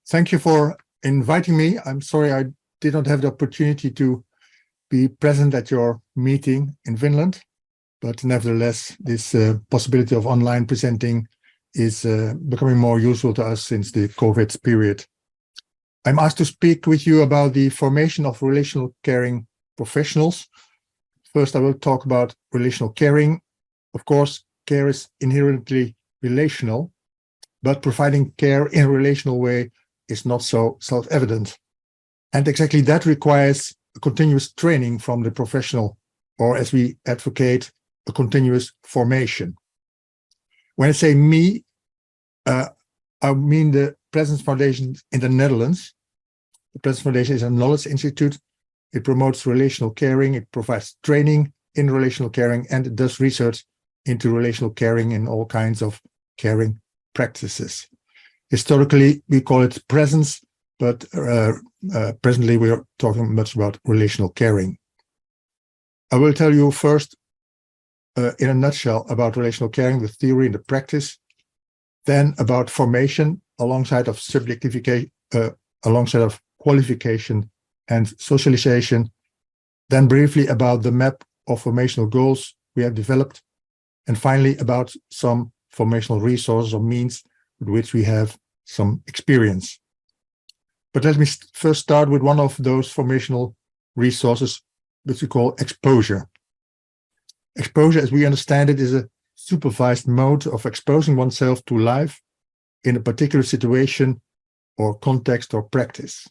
Thank you for inviting me. I'm sorry I did not have the opportunity to be present at your meeting in Finland, but nevertheless, this possibility of online presenting is becoming more useful to us since the COVID period. I'm asked to speak with you about the formation of relational caring professionals. First, I will talk about relational caring. Of course, care is inherently relational, but providing care in a relational way is not so self-evident. And exactly that requires a continuous training from the professional, or as we advocate, a continuous formation. When I say me, I mean the Presence Foundation in the Netherlands. The Presence Foundation is a knowledge institute. It promotes relational caring, it provides training in relational caring, and it does research into relational caring in all kinds of caring practices. Historically, we call it presence, but presently we are talking much about relational caring. I will tell you first, in a nutshell, about relational caring, the theory and the practice, then about formation alongside of subjectification, alongside of qualification and socialization, then briefly about the map of formational goals we have developed, and finally about some formational resources or means with which we have some experience. But let me first start with one of those formational resources, which we call exposure. Exposure, as we understand it, is a supervised mode of exposing oneself to life in a particular situation or context or practice.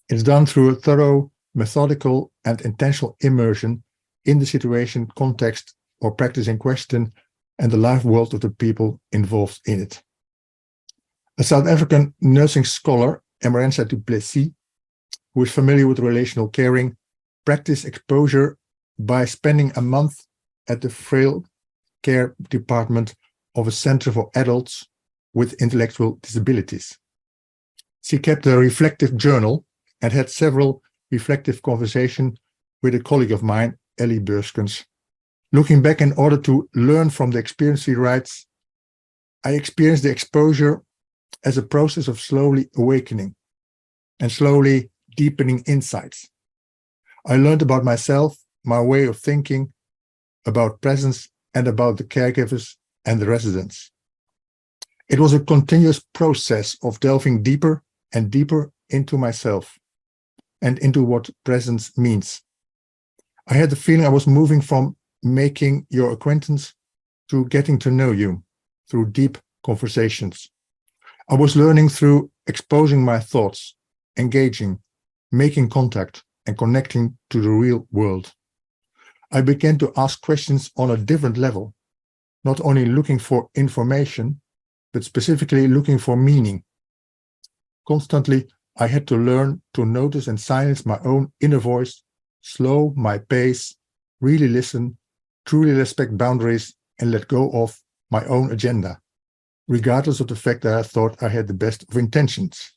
It's done through a thorough, methodical, and intentional immersion in the situation, context, or practice in question, and the life world of the people involved in it. A South African nursing scholar, Emerence du Plessis, who is familiar with relational caring, practiced exposure by spending a month at the frail care department of a center for adults with intellectual disabilities. She kept a reflective journal and had several reflective conversations with a colleague of mine, Ellie Burskens. Looking back in order to learn from the experience, she writes, I experienced the exposure as a process of slowly awakening and slowly deepening insights. I learned about myself, my way of thinking, about presence, and about the caregivers and the residents. It was a continuous process of delving deeper and deeper into myself and into what presence means. I had the feeling I was moving from making your acquaintance to getting to know you through deep conversations. I was learning through exposing my thoughts, engaging, making contact, and connecting to the real world. I began to ask questions on a different level, not only looking for information, but specifically looking for meaning. Constantly, I had to learn to notice and silence my own inner voice, slow my pace, really listen, truly respect boundaries, and let go of my own agenda, regardless of the fact that I thought I had the best of intentions.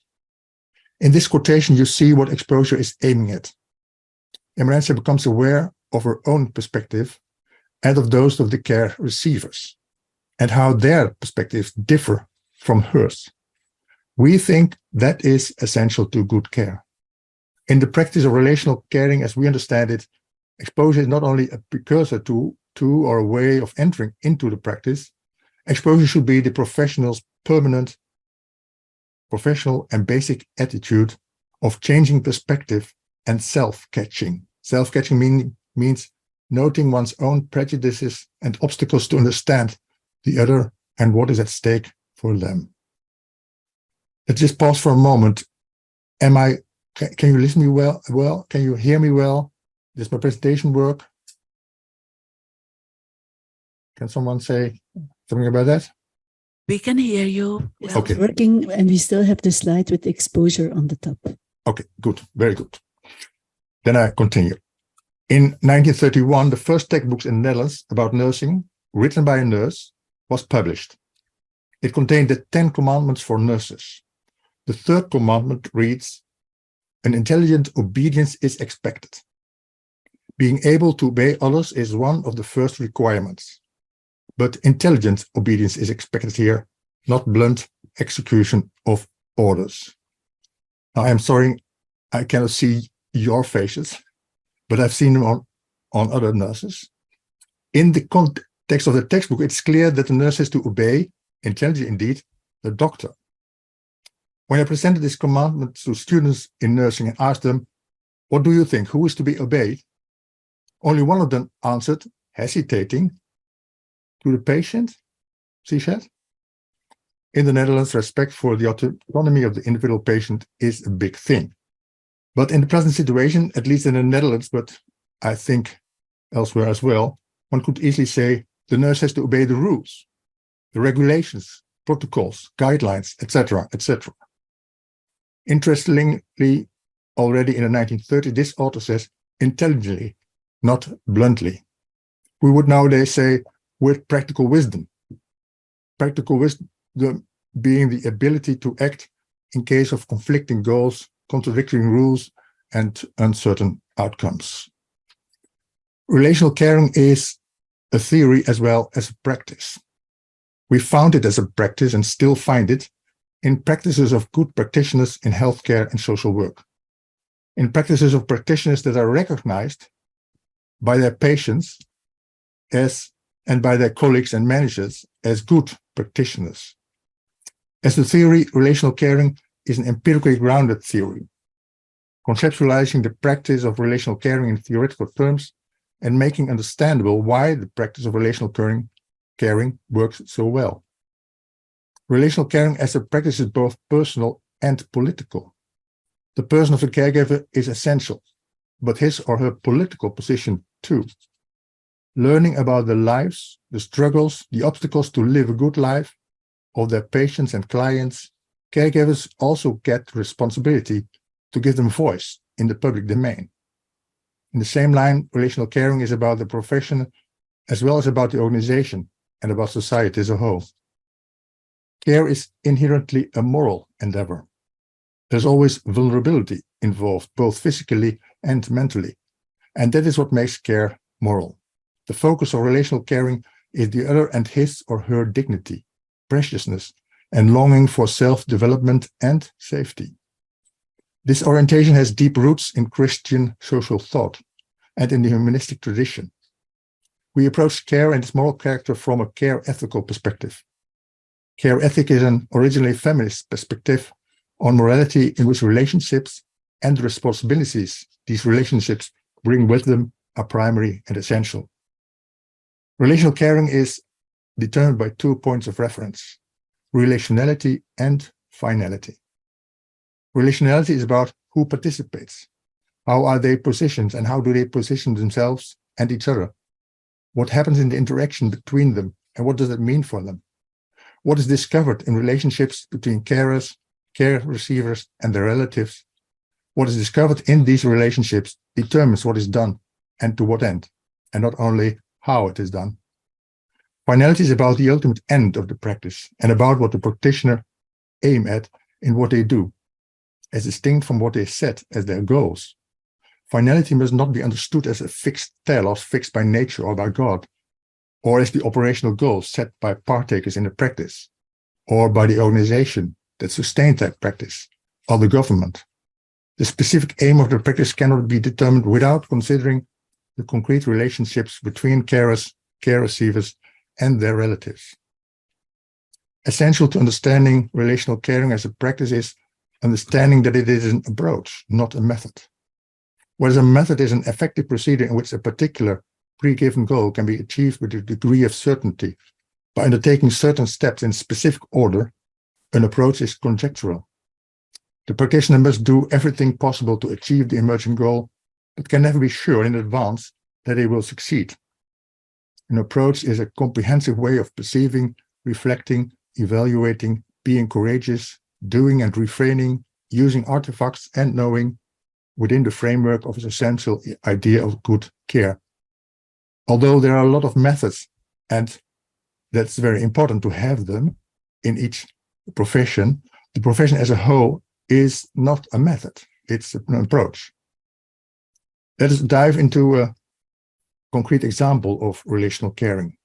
In this quotation, you see what exposure is aiming at. Emerence becomes aware of her own perspective and of those of the care receivers, and how their perspectives differ from hers. We think that is essential to good care. In the practice of relational caring, as we understand it, exposure is not only a precursor to or a way of entering into the practice. Exposure should be the professional's permanent, professional and basic attitude of changing perspective and self-catching. Self-catching means noting one's own prejudices and obstacles to understand the other and what is at stake for them. Let's just pause for a moment. Can you listen to me well? Can you hear me well? Does my presentation work? Can someone say something about that? We can hear you. It's Okay. working, and we still have the slide with exposure on the top. Okay, good, very good. Then I continue. In 1931, the first textbooks in the Netherlands about nursing, written by a nurse, was published. It contained the 10 commandments for nurses. The third commandment reads, an intelligent obedience is expected. Being able to obey others is one of the first requirements. But intelligent obedience is expected here, not blunt execution of orders. Now, I'm sorry, I cannot see your faces, but I've seen them on other nurses. In the context of the textbook, it's clear that the nurse has to obey, intelligently indeed, the doctor. When I presented this commandment to students in nursing and asked them, what do you think, who is to be obeyed? Only one of them answered, hesitating, to the patient, she said. In the Netherlands, respect for the autonomy of the individual patient is a big thing. But in the present situation, at least in the Netherlands, but I think elsewhere as well, one could easily say the nurse has to obey the rules, the regulations, protocols, guidelines, etc., etc. Interestingly, already in the 1930s, this author says intelligently, not bluntly. We would nowadays say with practical wisdom. Practical wisdom being the ability to act in case of conflicting goals, contradicting rules, and uncertain outcomes. Relational caring is a theory as well as a practice. We found it as a practice and still find it in practices of good practitioners in healthcare and social work. In practices of practitioners that are recognized by their patients and by their colleagues and managers as good practitioners. As a theory, relational caring is an empirically grounded theory, conceptualizing the practice of relational caring in theoretical terms and making understandable why the practice of relational caring works so well. Relational caring as a practice is both personal and political. The person of the caregiver is essential, but his or her political position too. Learning about the lives, the struggles, the obstacles to live a good life of their patients and clients, caregivers also get the responsibility to give them voice in the public domain. In the same line, relational caring is about the profession as well as about the organization and about society as a whole. Care is inherently a moral endeavor. There's always vulnerability involved, both physically and mentally, and that is what makes care moral. The focus of relational caring is the other and his or her dignity, preciousness, and longing for self-development and safety. This orientation has deep roots in Christian social thought and in the humanistic tradition. We approach care and its moral character from a care ethical perspective. Care ethic is an originally feminist perspective on morality in which relationships and the responsibilities these relationships bring with them are primary and essential. Relational caring is determined by 2 points of reference: relationality and finality. Relationality is about who participates, how are they positioned, and how do they position themselves and each other. What happens in the interaction between them, and what does it mean for them? What is discovered in relationships between carers, care receivers, and their relatives? What is discovered in these relationships determines what is done and to what end, and not only how it is done. Finality is about the ultimate end of the practice and about what the practitioner aim at in what they do, as distinct from what they set as their goals. Finality must not be understood as a fixed telos fixed by nature or by God, or as the operational goals set by partakers in the practice, or by the organization that sustains that practice, or the government. The specific aim of the practice cannot be determined without considering the concrete relationships between carers, care receivers, and their relatives. Essential to understanding relational caring as a practice is understanding that it is an approach, not a method. Whereas a method is an effective procedure in which a particular pre-given goal can be achieved with a degree of certainty by undertaking certain steps in specific order, an approach is conjectural. The practitioner must do everything possible to achieve the emerging goal, but can never be sure in advance that he will succeed. An approach is a comprehensive way of perceiving, reflecting, evaluating, being courageous, doing and refraining, using artifacts and knowing within the framework of its essential idea of good care. Although there are a lot of methods, and that's very important to have them in each profession, the profession as a whole is not a method, it's an approach. Let us dive into a concrete example of relational caring.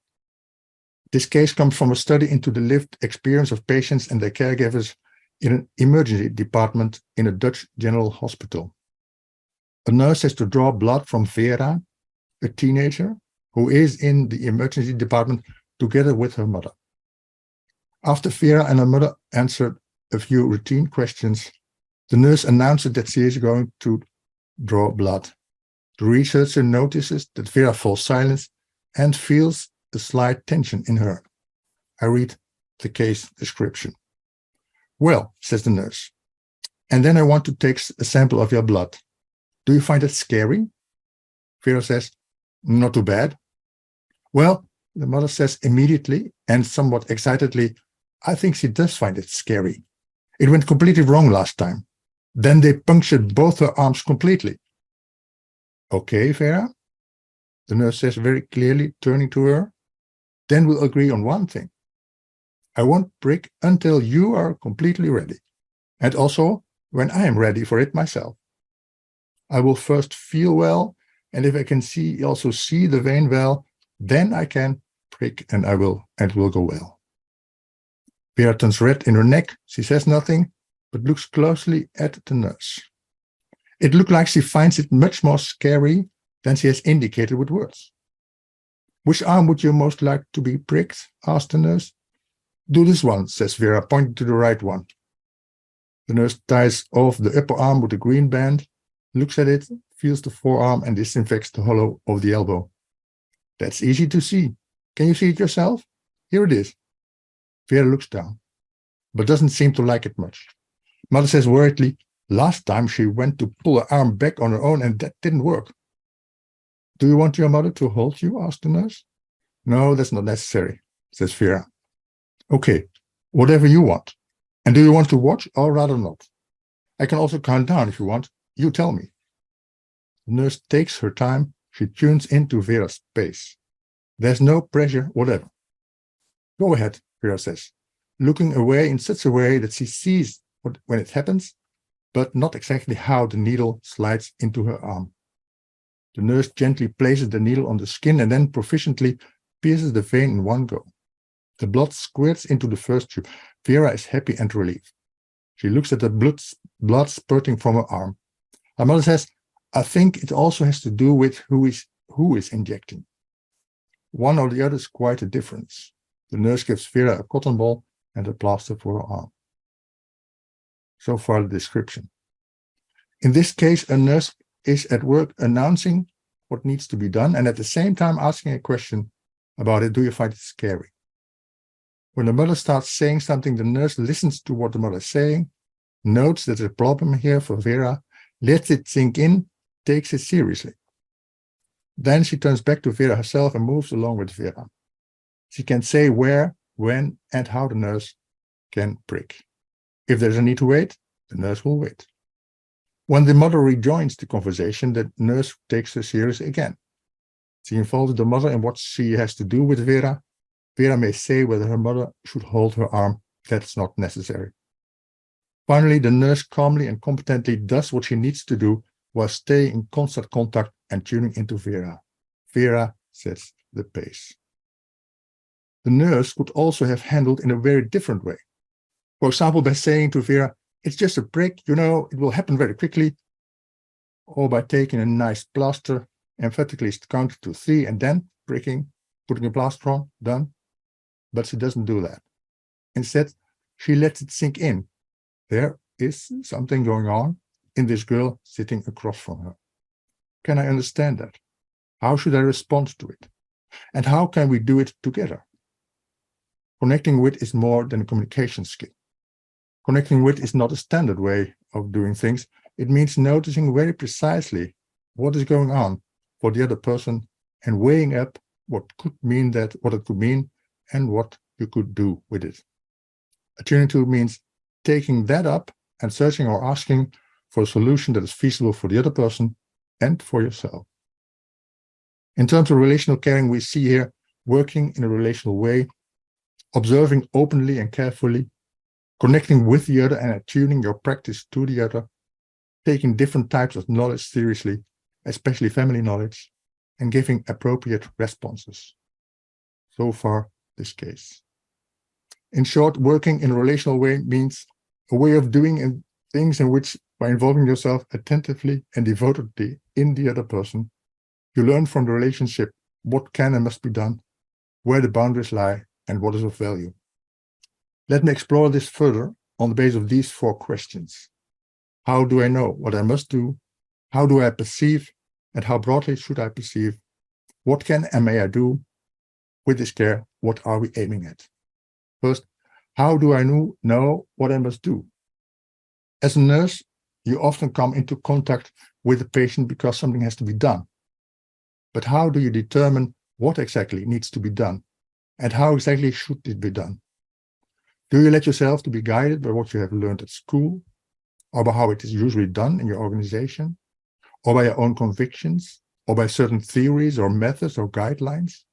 This case comes from a study into the lived experience of patients and their caregivers in an emergency department in a Dutch general hospital. A nurse has to draw blood from Vera, a teenager who is in the emergency department together with her mother. After Vera and her mother answered a few routine questions, the nurse announces that she is going to draw blood. The researcher notices that Vera falls silent and feels a slight tension in her. I read the case description. Well, says the nurse, and then I want to take a sample of your blood. Do you find it scary? Vera says, not too bad. Well, the mother says immediately and somewhat excitedly, I think she does find it scary. It went completely wrong last time. Then they punctured both her arms completely. Okay, Vera, the nurse says very clearly, turning to her. Then we'll agree on one thing. I won't prick until you are completely ready. And also when I am ready for it myself. I will first feel well, and if I can also see the vein well, then I can prick and it will go well. Vera turns red in her neck. She says nothing, but looks closely at the nurse. It looked like she finds it much more scary than she has indicated with words. Which arm would you most like to be pricked? Asked the nurse. Do this one, says Vera, pointing to the right one. The nurse ties off the upper arm with a green band, looks at it, feels the forearm and disinfects the hollow of the elbow. That's easy to see. Can you see it yourself? Here it is. Vera looks down, but doesn't seem to like it much. Mother says worriedly, last time she went to pull her arm back on her own and that didn't work. Do you want your mother to hold you? Asked the nurse. No, that's not necessary, says Vera. Okay, whatever you want. And do you want to watch or rather not? I can also count down if you want. You tell me. The nurse takes her time. She tunes into Vera's pace. There's no pressure whatever. Go ahead, Vera says, looking away in such a way that she sees when it happens, but not exactly how the needle slides into her arm. The nurse gently places the needle on the skin and then proficiently pierces the vein in one go. The blood squirts into the first tube. Vera is happy and relieved. She looks at the blood spurting from her arm. Her mother says, I think it also has to do with who is injecting. One or the other is quite a difference. The nurse gives Vera a cotton ball and a plaster for her arm. So far the description. In this case, a nurse is at work announcing what needs to be done and at the same time asking a question about it. Do you find it scary? When the mother starts saying something, the nurse listens to what the mother is saying, notes that there's a problem here for Vera, lets it sink in, takes it seriously. Then she turns back to Vera herself and moves along with Vera. She can say where, when, and how the nurse can prick. If there's a need to wait, the nurse will wait. When the mother rejoins the conversation, the nurse takes her seriously again. She involves the mother in what she has to do with Vera. Vera may say whether her mother should hold her arm. That's not necessary. Finally, the nurse calmly and competently does what she needs to do while staying in constant contact and tuning into Vera. Vera sets the pace. The nurse could also have handled in a very different way. For example, by saying to Vera, it's just a prick, it will happen very quickly. Or by taking a nice plaster, emphatically counting to 3 and then pricking, putting a plaster on, done. But she doesn't do that. Instead, she lets it sink in. There is something going on in this girl sitting across from her. Can I understand that? How should I respond to it? And how can we do it together? Connecting with is more than a communication skill. Connecting with is not a standard way of doing things. It means noticing very precisely what is going on for the other person and weighing up what it could mean and what you could do with it. Attuning to means taking that up and searching or asking for a solution that is feasible for the other person and for yourself. In terms of relational caring, we see here working in a relational way, observing openly and carefully, connecting with the other and attuning your practice to the other, taking different types of knowledge seriously, especially family knowledge, and giving appropriate responses. So far, this case. In short, working in a relational way means a way of doing things in which, by involving yourself attentively and devotedly in the other person, you learn from the relationship what can and must be done, where the boundaries lie, and what is of value. Let me explore this further on the basis of these 4 questions. How do I know what I must do? How do I perceive? And how broadly should I perceive? What can and may I do? With this care, what are we aiming at? First, how do I know what I must do? As a nurse, you often come into contact with the patient because something has to be done. But how do you determine what exactly needs to be done? And how exactly should it be done? Do you let yourself to be guided by what you have learned at school, or by how it is usually done in your organization, or by your own convictions, or by certain theories or methods or guidelines?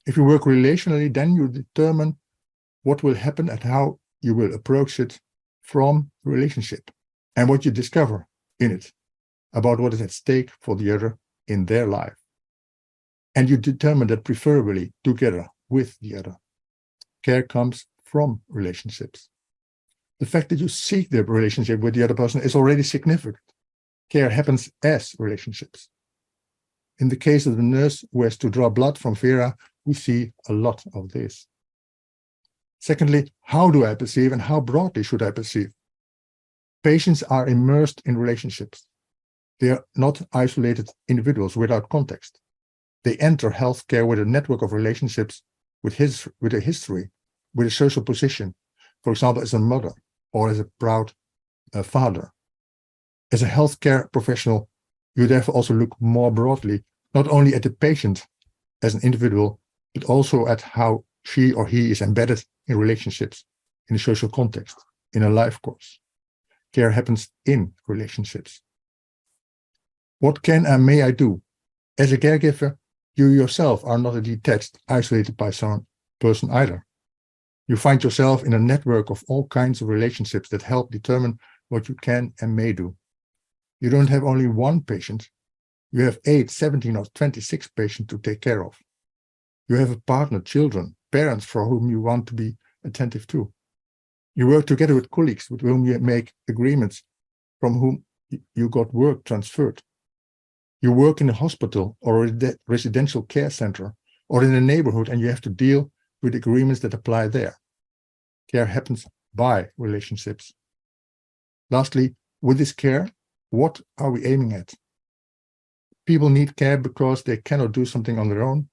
If you work relationally, then you determine what will happen and how you will approach it from the relationship, and what you discover in it about what is at stake for the other in their life. And you determine that preferably together with the other. Care comes from relationships. The fact that you seek the relationship with the other person is already significant. Care happens as relationships. In the case of the nurse who has to draw blood from Vera, we see a lot of this. Secondly, how do I perceive and how broadly should I perceive? Patients are immersed in relationships. They are not isolated individuals without context. They enter healthcare with a network of relationships, with a history, with a social position, for example, as a mother or as a proud father. As a healthcare professional, you therefore also look more broadly, not only at the patient as an individual, but also at how she or he is embedded in relationships, in a social context, in a life course. Care happens in relationships. What can and may I do? As a caregiver, you yourself are not a detached, isolated by some person either. You find yourself in a network of all kinds of relationships that help determine what you can and may do. You don't have only one patient. You have 8, 17, or 26 patients to take care of. You have a partner, children, parents for whom you want to be attentive to. You work together with colleagues with whom you make agreements, from whom you got work transferred. You work in a hospital or a residential care center or in a neighborhood, and you have to deal with agreements that apply there. Care happens by relationships. Lastly, with this care, what are we aiming at? People need care because they cannot do something on their own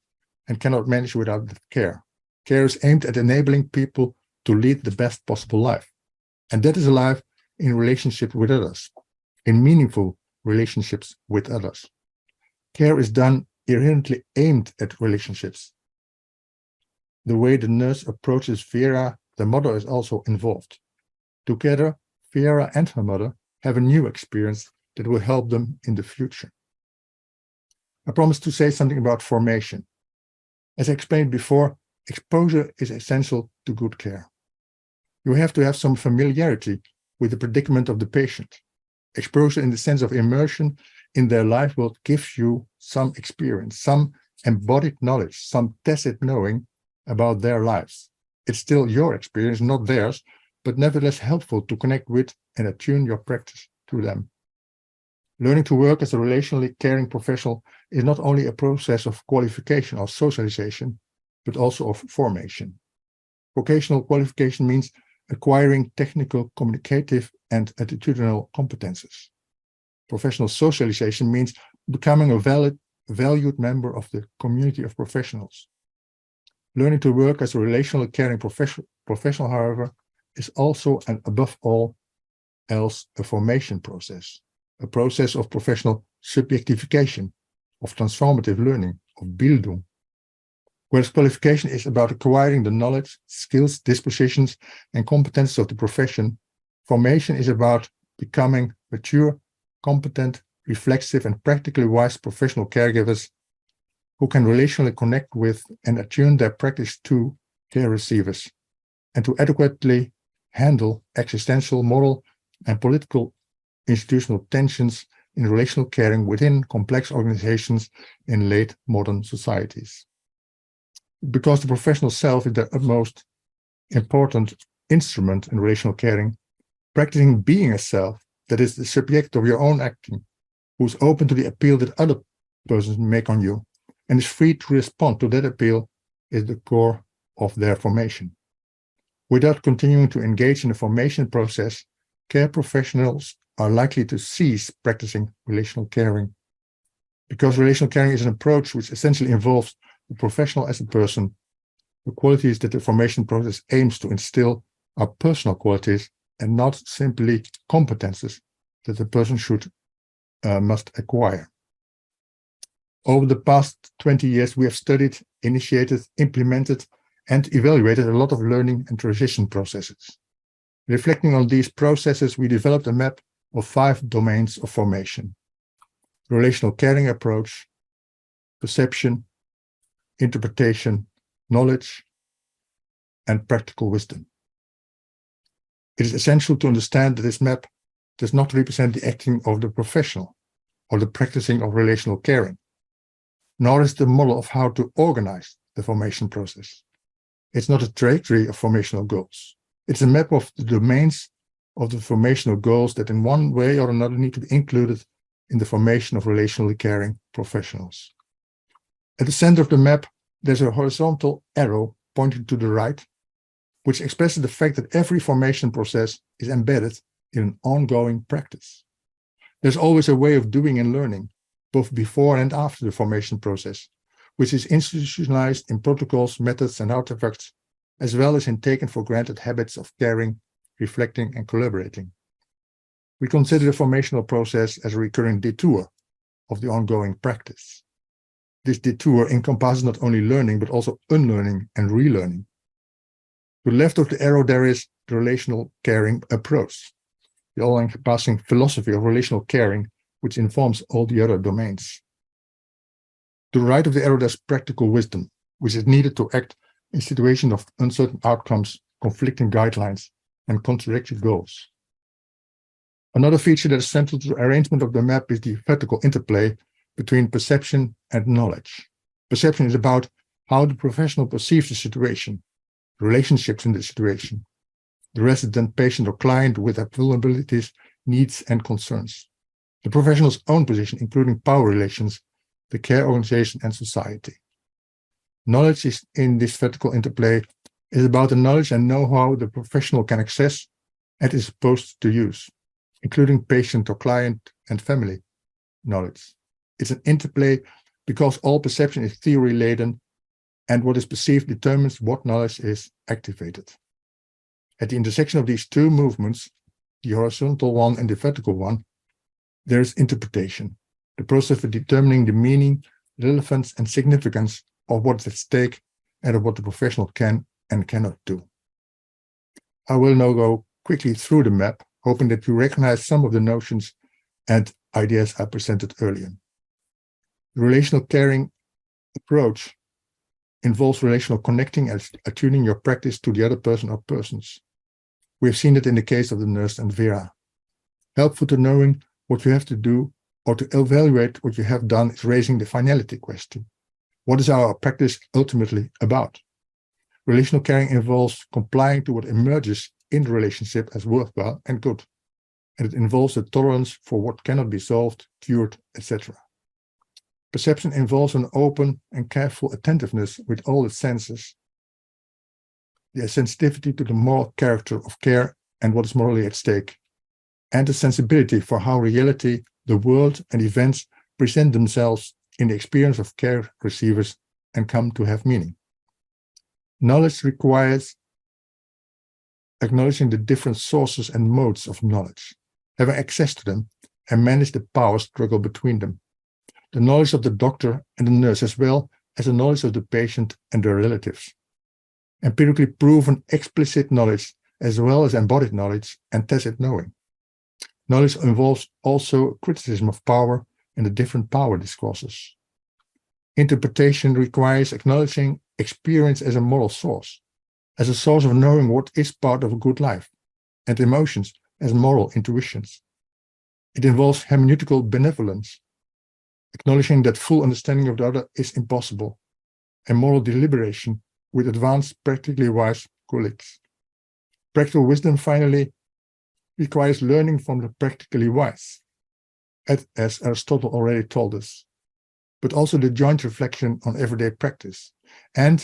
and cannot manage without care. Care is aimed at enabling people to lead the best possible life. And that is a life in relationship with others, in meaningful relationships with others. Care is done inherently aimed at relationships. The way the nurse approaches Vera, the mother is also involved. Together, Vera and her mother have a new experience that will help them in the future. I promised to say something about formation. As I explained before, exposure is essential to good care. You have to have some familiarity with the predicament of the patient. Exposure in the sense of immersion in their life world gives you some experience, some embodied knowledge, some tacit knowing about their lives. It's still your experience, not theirs, but nevertheless helpful to connect with and attune your practice to them. Learning to work as a relationally caring professional is not only a process of qualification or socialization, but also of formation. Vocational qualification means acquiring technical, communicative, and attitudinal competences. Professional socialization means becoming a valued member of the community of professionals. Learning to work as a relationally caring professional, however, is also and above all else a formation process, a process of professional subjectification, of transformative learning, of Bildung. Whereas qualification is about acquiring the knowledge, skills, dispositions, and competences of the profession, formation is about becoming mature, competent, reflexive, and practically wise professional caregivers who can relationally connect with and attune their practice to care receivers, and to adequately handle existential, moral, and political institutional tensions in relational caring within complex organizations in late modern societies. Because the professional self is the utmost important instrument in relational caring, Practicing being a self that is the subject of your own acting, who is open to the appeal that other persons make on you, and is free to respond to that appeal, is the core of their formation. Without continuing to engage in the formation process, care professionals are likely to cease practicing relational caring. Because relational caring is an approach which essentially involves the professional as a person, the qualities that the formation process aims to instill are personal qualities and not simply competences that the person must acquire. Over the past 20 years, we have studied, initiated, implemented, and evaluated a lot of learning and transition processes. Reflecting on these processes, we developed a map of 5 domains of formation: relational caring approach, perception, interpretation, knowledge, and practical wisdom. It is essential to understand that this map does not represent the acting of the professional or the practicing of relational caring, nor is the model of how to organize the formation process. It's not a trajectory of formational goals. It's a map of the domains of the formational goals that in one way or another need to be included in the formation of relationally caring professionals. At the center of the map, there's a horizontal arrow pointing to the right, which expresses the fact that every formation process is embedded in an ongoing practice. There's always a way of doing and learning, both before and after the formation process, which is institutionalized in protocols, methods, and artifacts, as well as in taken for granted habits of caring, reflecting, and collaborating. We consider the formational process as a recurring detour of the ongoing practice. This detour encompasses not only learning, but also unlearning and relearning. To the left of the arrow, there is the relational caring approach, the all-encompassing philosophy of relational caring, which informs all the other domains. To the right of the arrow, there's practical wisdom, which is needed to act in situations of uncertain outcomes, conflicting guidelines, and contradictory goals. Another feature that is central to the arrangement of the map is the vertical interplay between perception and knowledge. Perception is about how the professional perceives the situation, relationships in the situation, the resident, patient, or client with their vulnerabilities, needs, and concerns, the professional's own position, including power relations, the care organization, and society. Knowledge is in this vertical interplay is about the knowledge and know-how the professional can access and is supposed to use, including patient or client and family knowledge. It's an interplay because all perception is theory-laden, and what is perceived determines what knowledge is activated. At the intersection of these two movements, the horizontal one and the vertical one, there is interpretation, the process for determining the meaning, relevance, and significance of what is at stake and of what the professional can and cannot do. I will now go quickly through the map, hoping that you recognize some of the notions and ideas I presented earlier. The relational caring approach involves relational connecting and attuning your practice to the other person or persons. We have seen it in the case of the nurse and Vera. Helpful to knowing what you have to do or to evaluate what you have done is raising the finality question. What is our practice ultimately about? Relational caring involves complying to what emerges in the relationship as worthwhile and good, and it involves a tolerance for what cannot be solved, cured, etc. Perception involves an open and careful attentiveness with all its senses, the sensitivity to the moral character of care and what is morally at stake, and the sensibility for how reality, the world, and events present themselves in the experience of care receivers and come to have meaning. Knowledge requires acknowledging the different sources and modes of knowledge, having access to them, and manage the power struggle between them. The knowledge of the doctor and the nurse, as well as the knowledge of the patient and their relatives. Empirically proven explicit knowledge, as well as embodied knowledge and tacit knowing. Knowledge involves also criticism of power and the different power discourses. Interpretation requires acknowledging experience as a moral source, as a source of knowing what is part of a good life, and emotions as moral intuitions. It involves hermeneutical benevolence, acknowledging that full understanding of the other is impossible, and moral deliberation with advanced, practically wise colleagues. Practical wisdom, finally, requires learning from the practically wise, as Aristotle already told us, but also the joint reflection on everyday practice. And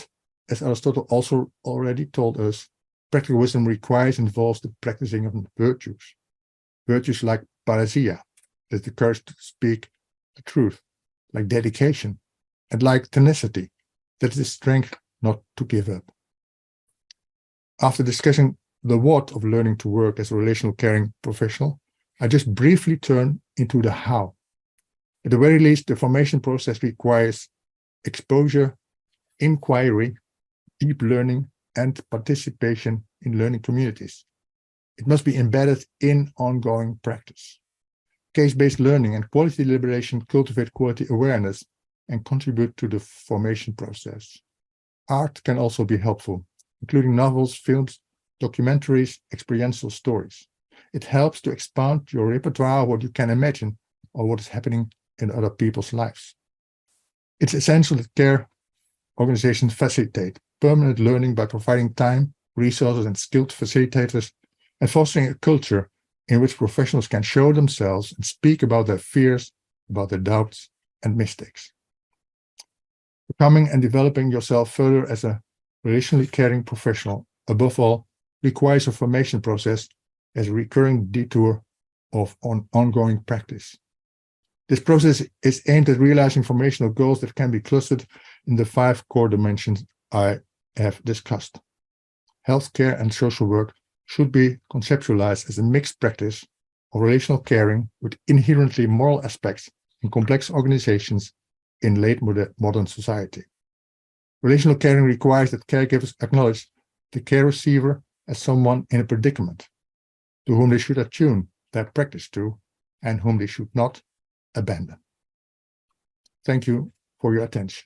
as Aristotle also already told us, practical wisdom involves the practicing of virtues. Virtues like parrhesia, that's the courage to speak the truth, like dedication, and like tenacity, that is the strength not to give up. After discussing the what of learning to work as a relational caring professional, I just briefly turn into the how. At the very least, the formation process requires exposure, inquiry, deep learning, and participation in learning communities. It must be embedded in ongoing practice. Case-based learning and quality deliberation cultivate quality awareness and contribute to the formation process. Art can also be helpful, including novels, films, documentaries, experiential stories. It helps to expand your repertoire of what you can imagine or what is happening in other people's lives. It's essential that care organizations facilitate permanent learning by providing time, resources, and skilled facilitators, and fostering a culture in which professionals can show themselves and speak about their fears, about their doubts and mistakes. Becoming and developing yourself further as a relationally caring professional, above all, requires a formation process as a recurring detour of ongoing practice. This process is aimed at realizing formational goals that can be clustered in the 5 core dimensions I have discussed. Healthcare and social work should be conceptualized as a mixed practice of relational caring with inherently moral aspects in complex organizations in late modern society. Relational caring requires that caregivers acknowledge the care receiver as someone in a predicament, to whom they should attune their practice to, and whom they should not abandon. Thank you for your attention.